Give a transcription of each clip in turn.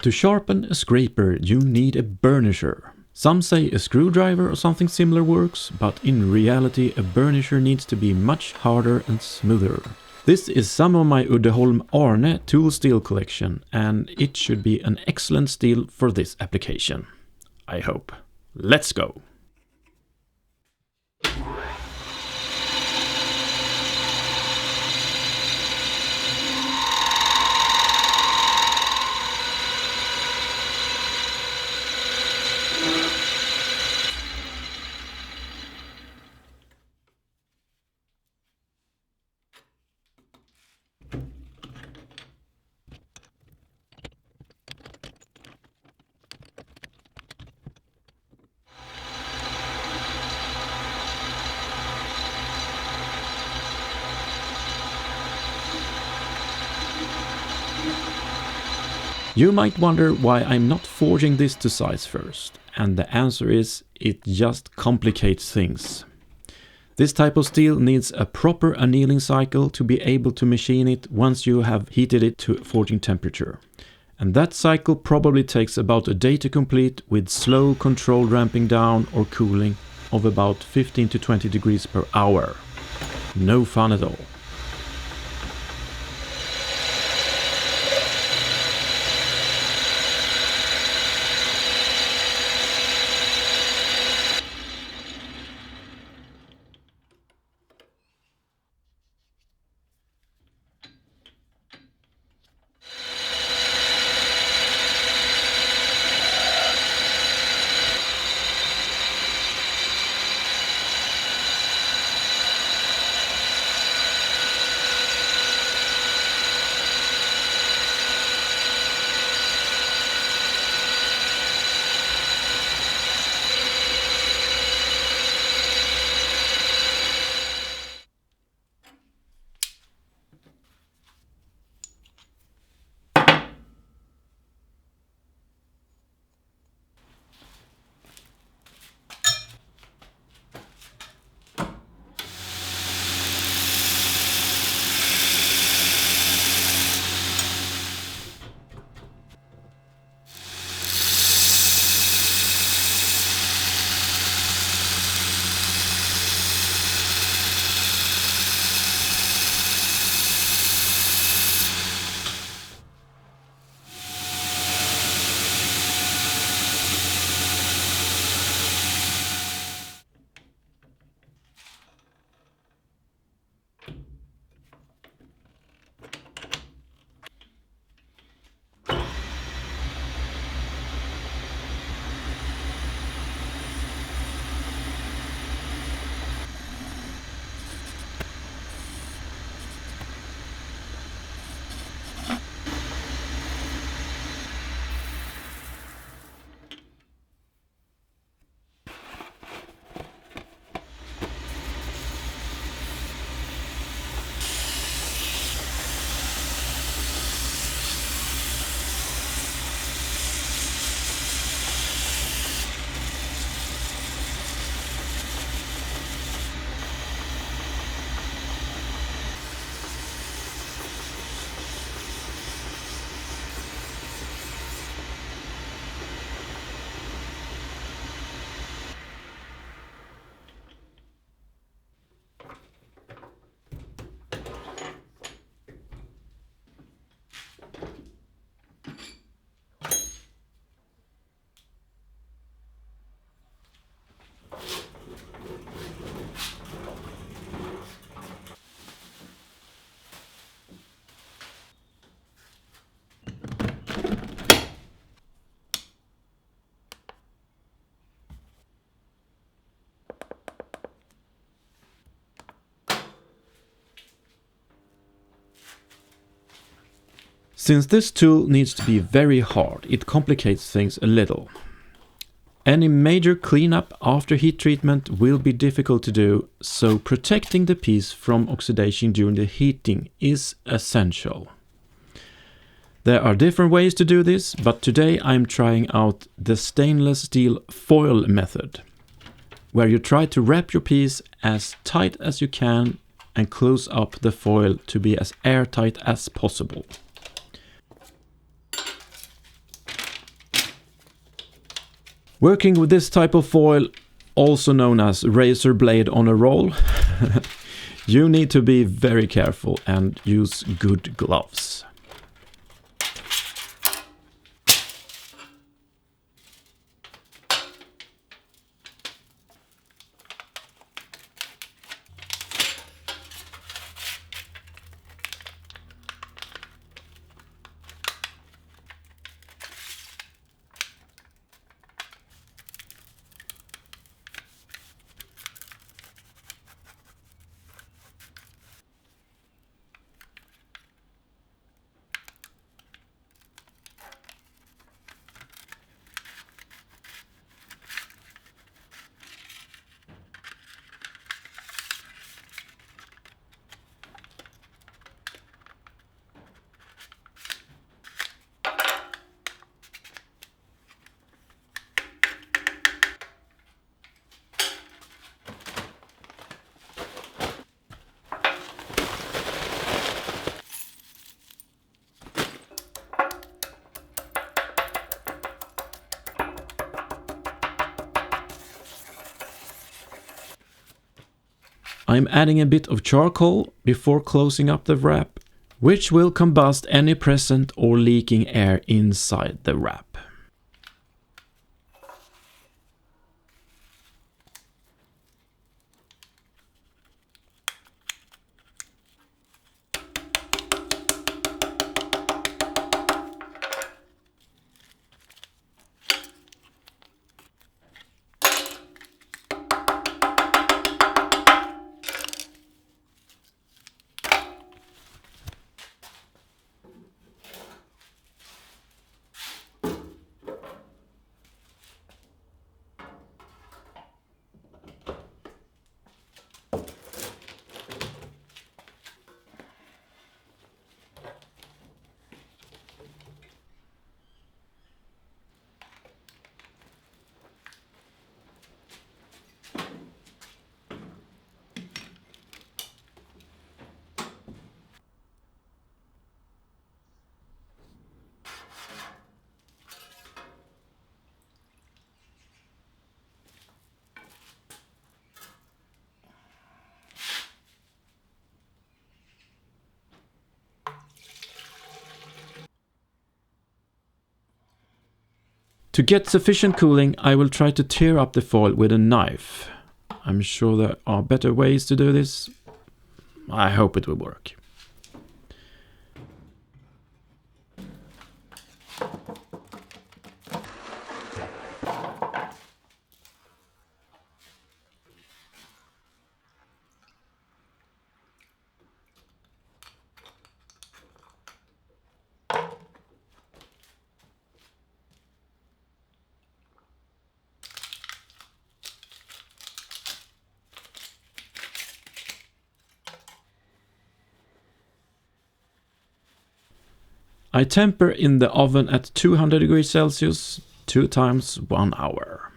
To sharpen a scraper, you need a burnisher. Some say a screwdriver or something similar works, but in reality a burnisher needs to be much harder and smoother. This is some of my Uddeholm Arne tool steel collection, and it should be an excellent steel for this application. I hope. Let's go! You might wonder why I'm not forging this to size first, and the answer is it just complicates things. This type of steel needs a proper annealing cycle to be able to machine it once you have heated it to forging temperature. And that cycle probably takes about a day to complete with slow controlled ramping down or cooling of about 15 to 20 degrees per hour. No fun at all. Since this tool needs to be very hard, it complicates things a little. Any major cleanup after heat treatment will be difficult to do, so protecting the piece from oxidation during the heating is essential. There are different ways to do this, but today I'm trying out the stainless steel foil method, where you try to wrap your piece as tight as you can and close up the foil to be as airtight as possible. Working with this type of foil, also known as razor blade on a roll, you need to be very careful and use good gloves. I'm adding a bit of charcoal before closing up the wrap, which will combust any present or leaking air inside the wrap. To get sufficient cooling, I will try to tear up the foil with a knife. I'm sure there are better ways to do this. I hope it will work. I temper in the oven at 200 degrees Celsius 2 times 1 hour.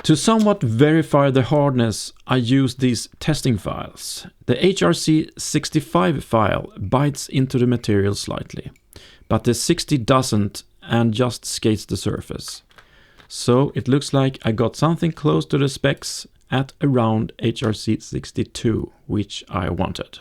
To somewhat verify the hardness, I use these testing files. The HRC65 file bites into the material slightly, but the 60 doesn't and just skates the surface. So it looks like I got something close to the specs at around HRC62, which I wanted.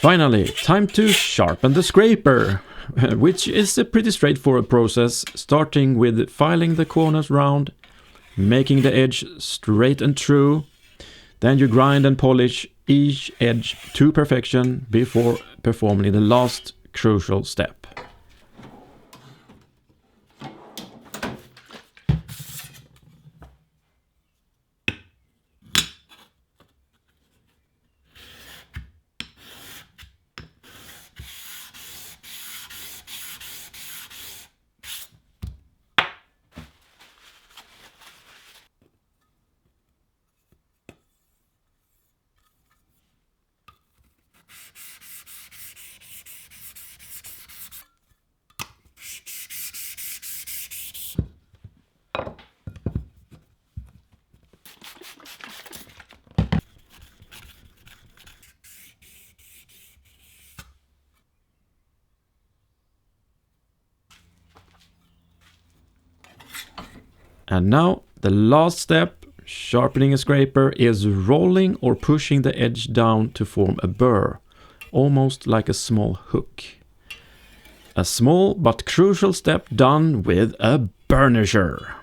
Finally, time to sharpen the scraper, which is a pretty straightforward process, starting with filing the corners round, making the edge straight and true. Then you grind and polish each edge to perfection before performing the last crucial step. And now the last step, sharpening a scraper, is rolling or pushing the edge down to form a burr, almost like a small hook. A small but crucial step done with a burnisher.